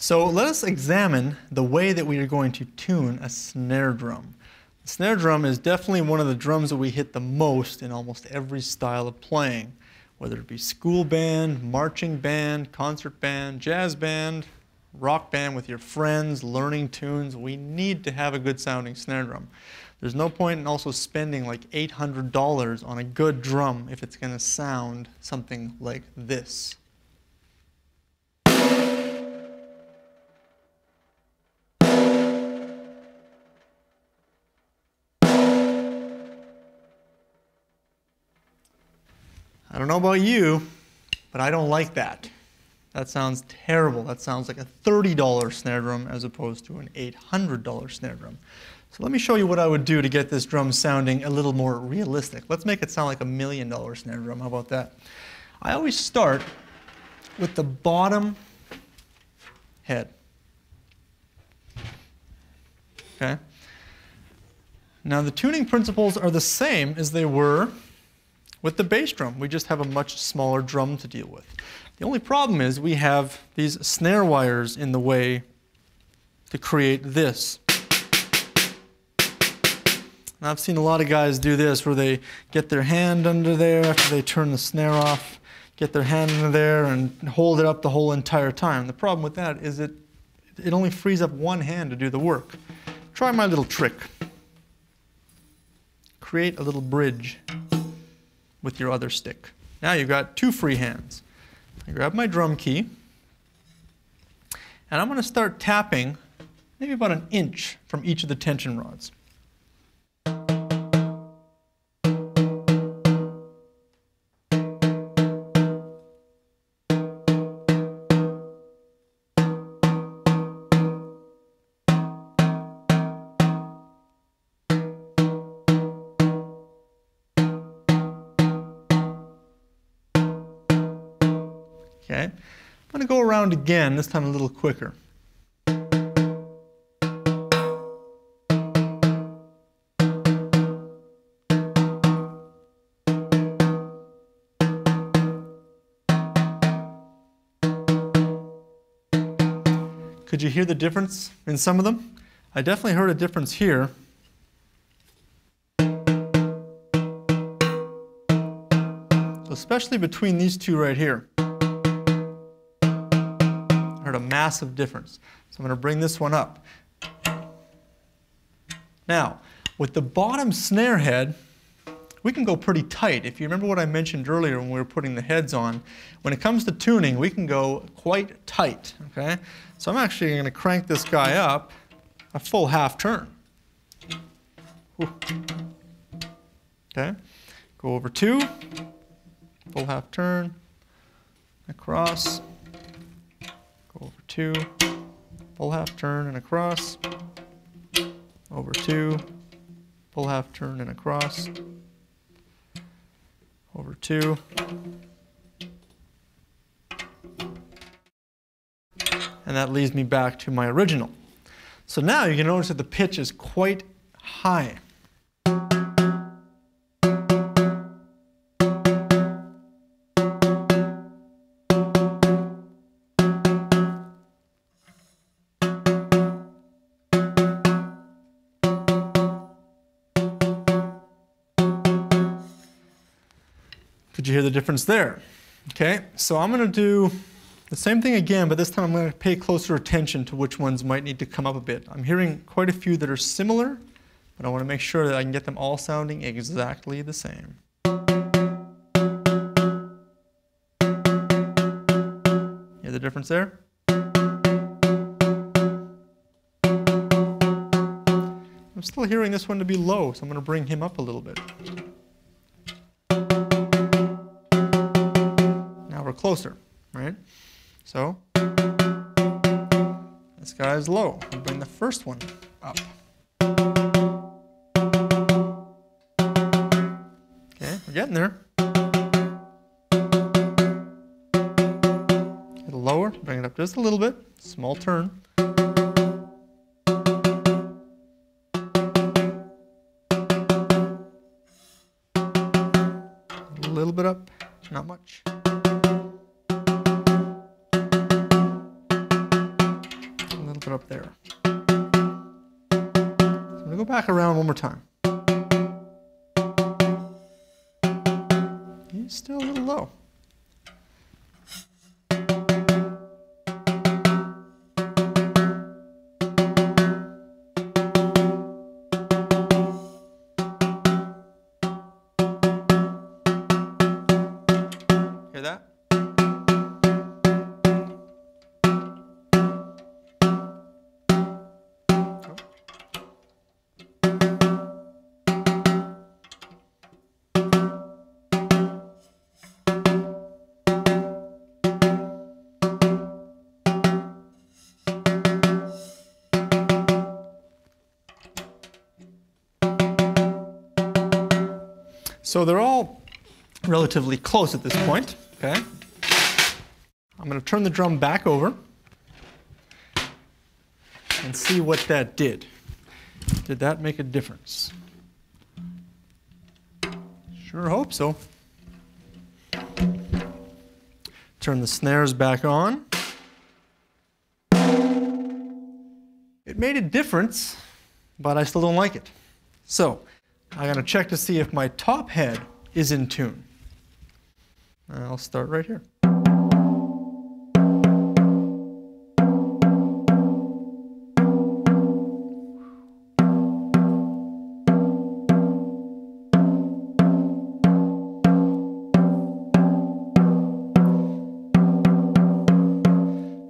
So let us examine the way that we are going to tune a snare drum. The snare drum is definitely one of the drums that we hit the most in almost every style of playing, whether it be school band, marching band, concert band, jazz band, rock band with your friends, learning tunes. We need to have a good sounding snare drum. There's no point in also spending like $800 on a good drum if it's going to sound something like this. I don't know about you, but I don't like that. That sounds terrible. That sounds like a $30 snare drum as opposed to an $800 snare drum. So let me show you what I would do to get this drum sounding a little more realistic. Let's make it sound like a $1 million snare drum. How about that? I always start with the bottom head. Okay? Now the tuning principles are the same as they were with the bass drum. We just have a much smaller drum to deal with. The only problem is we have these snare wires in the way to create this. And I've seen a lot of guys do this where they get their hand under there after they turn the snare off, get their hand under there and hold it up the whole entire time. The problem with that is it only frees up one hand to do the work. Try my little trick. Create a little bridge with your other stick. Now you've got two free hands. I grab my drum key, and I'm going to start tapping maybe about an inch from each of the tension rods. Okay, I'm going to go around again, this time a little quicker. Could you hear the difference in some of them? I definitely heard a difference here. So especially between these two right here. A massive difference. So I'm going to bring this one up. Now, with the bottom snare head, we can go pretty tight. If you remember what I mentioned earlier when we were putting the heads on, when it comes to tuning, we can go quite tight. Okay? So I'm actually going to crank this guy up a full half turn. Whew. Okay? Go over 2, full half turn, across. Go over 2, full half turn and across, over 2, full half turn and across, over 2, and that leads me back to my original. So now you can notice that the pitch is quite high. Did you hear the difference there? Okay, so I'm going to do the same thing again, but this time I'm going to pay closer attention to which ones might need to come up a bit. I'm hearing quite a few that are similar, but I want to make sure that I can get them all sounding exactly the same. Hear the difference there? I'm still hearing this one to be low, so I'm going to bring him up a little bit. We're closer, right? So this guy is low. I'll bring the first one up. Okay, we're getting there. Get it lower, bring it up just a little bit. Small turn. A little bit up, not much. Keep it up there. So I'm gonna go back around one more time. He's still a little low. Hear that? So they're all relatively close at this point, okay? I'm going to turn the drum back over and see what that did. Did that make a difference? Sure hope so. Turn the snares back on. It made a difference, but I still don't like it. So I'm going to check to see if my top head is in tune. I'll start right here.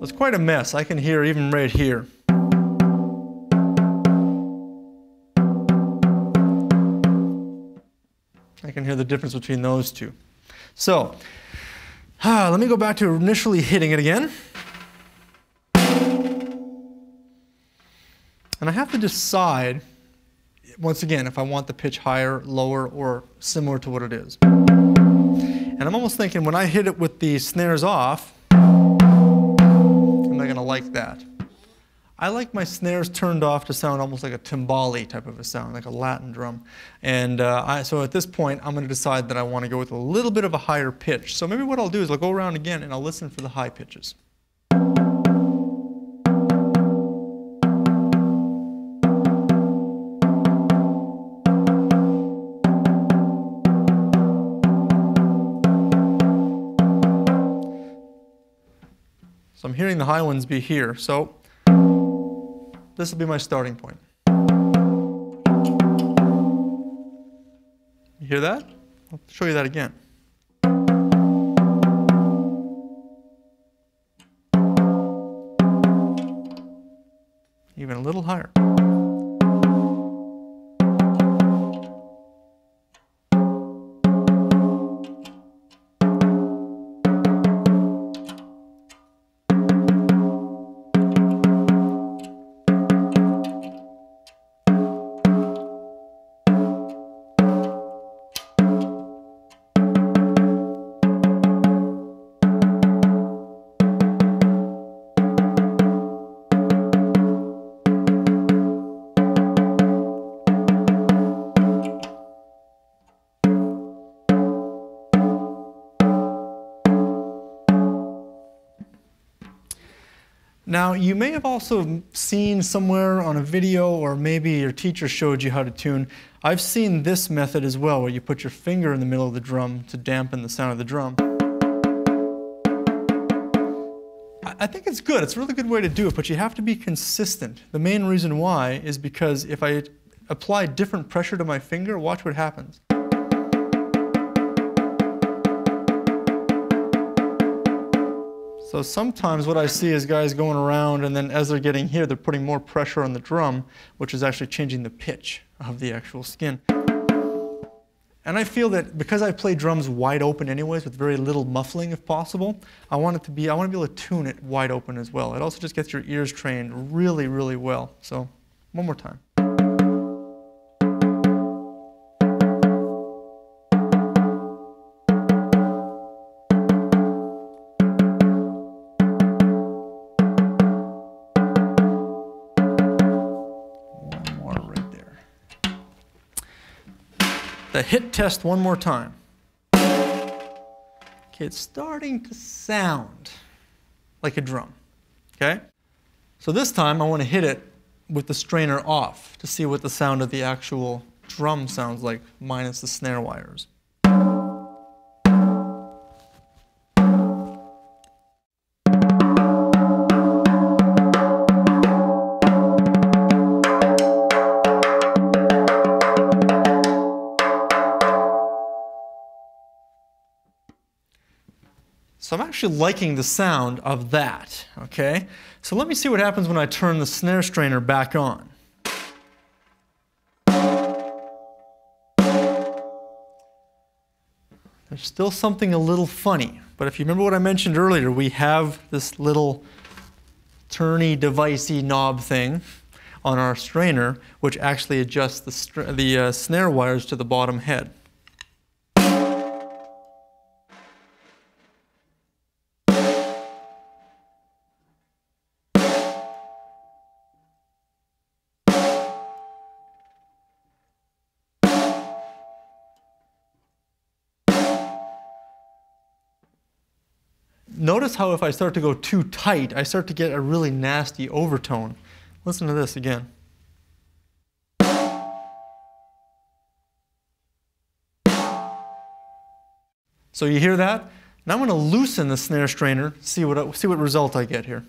It's quite a mess. I can hear even right here. I can hear the difference between those two. So, let me go back to initially hitting it again. And I have to decide, once again, if I want the pitch higher, lower, or similar to what it is. And I'm almost thinking when I hit it with the snares off, I'm not going to like that. I like my snares turned off to sound almost like a timbale type of a sound, like a Latin drum. And so at this point, I'm going to decide that I want to go with a little bit of a higher pitch. So maybe what I'll do is I'll go around again and I'll listen for the high pitches. So I'm hearing the high ones be here. So this will be my starting point. You hear that? I'll show you that again. Even a little higher. Now, you may have also seen somewhere on a video, or maybe your teacher showed you how to tune. I've seen this method as well, where you put your finger in the middle of the drum to dampen the sound of the drum. I think it's good. It's a really good way to do it, but you have to be consistent. The main reason why is because if I apply different pressure to my finger, watch what happens. So sometimes what I see is guys going around, and then as they're getting here, they're putting more pressure on the drum, which is actually changing the pitch of the actual skin. And I feel that because I play drums wide open anyways, with very little muffling if possible, I want to be able to tune it wide open as well. It also just gets your ears trained really, really well. So one more time. The hit test one more time. Okay, it's starting to sound like a drum, okay? So this time I want to hit it with the strainer off to see what the sound of the actual drum sounds like, minus the snare wires. So I'm actually liking the sound of that, okay? So let me see what happens when I turn the snare strainer back on. There's still something a little funny, but if you remember what I mentioned earlier, we have this little turny, devicey knob thing on our strainer, which actually adjusts the snare wires to the bottom head. Notice how if I start to go too tight, I start to get a really nasty overtone. Listen to this again. So you hear that? Now I'm going to loosen the snare strainer, see what result I get here.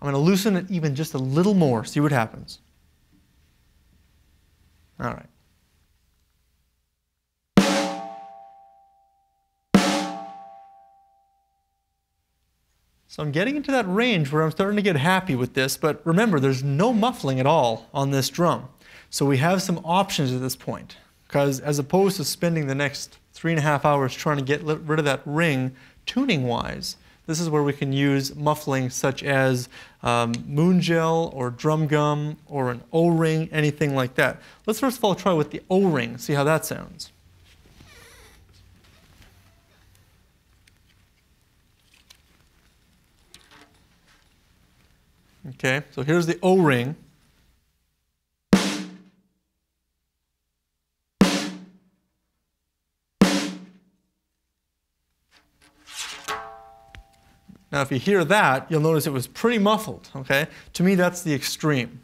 I'm going to loosen it even just a little more, see what happens. All right. So I'm getting into that range where I'm starting to get happy with this, but remember, there's no muffling at all on this drum. So we have some options at this point, because as opposed to spending the next 3.5 hours trying to get rid of that ring tuning-wise, this is where we can use muffling such as moon gel or drum gum or an O-ring, anything like that. Let's first of all try with the O-ring, see how that sounds. Okay, so here's the O-ring. Now if you hear that, you'll notice it was pretty muffled, okay? To me, that's the extreme.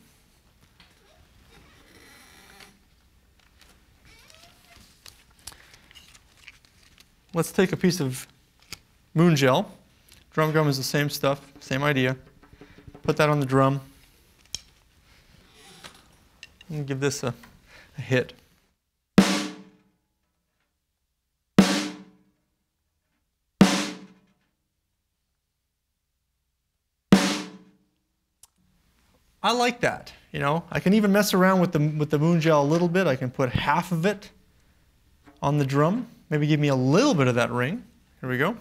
Let's take a piece of moon gel. Drum gum is the same stuff, same idea. Put that on the drum. And give this a hit. I like that, you know. I can even mess around with the moon gel a little bit. I can put half of it on the drum. Maybe give me a little bit of that ring. Here we go.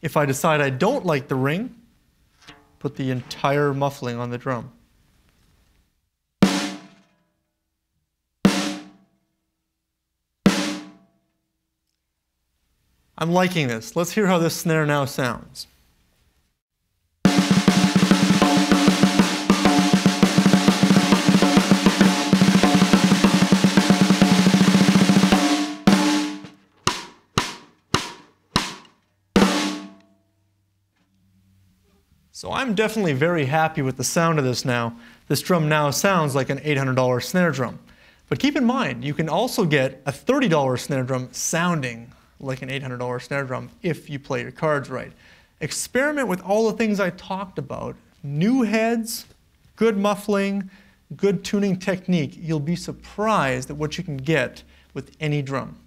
If I decide I don't like the ring, put the entire muffling on the drum. I'm liking this. Let's hear how this snare now sounds. So I'm definitely very happy with the sound of this now. This drum now sounds like an $800 snare drum. But keep in mind, you can also get a $30 snare drum sounding like an $800 snare drum if you play your cards right. Experiment with all the things I talked about. New heads, good muffling, good tuning technique. You'll be surprised at what you can get with any drum.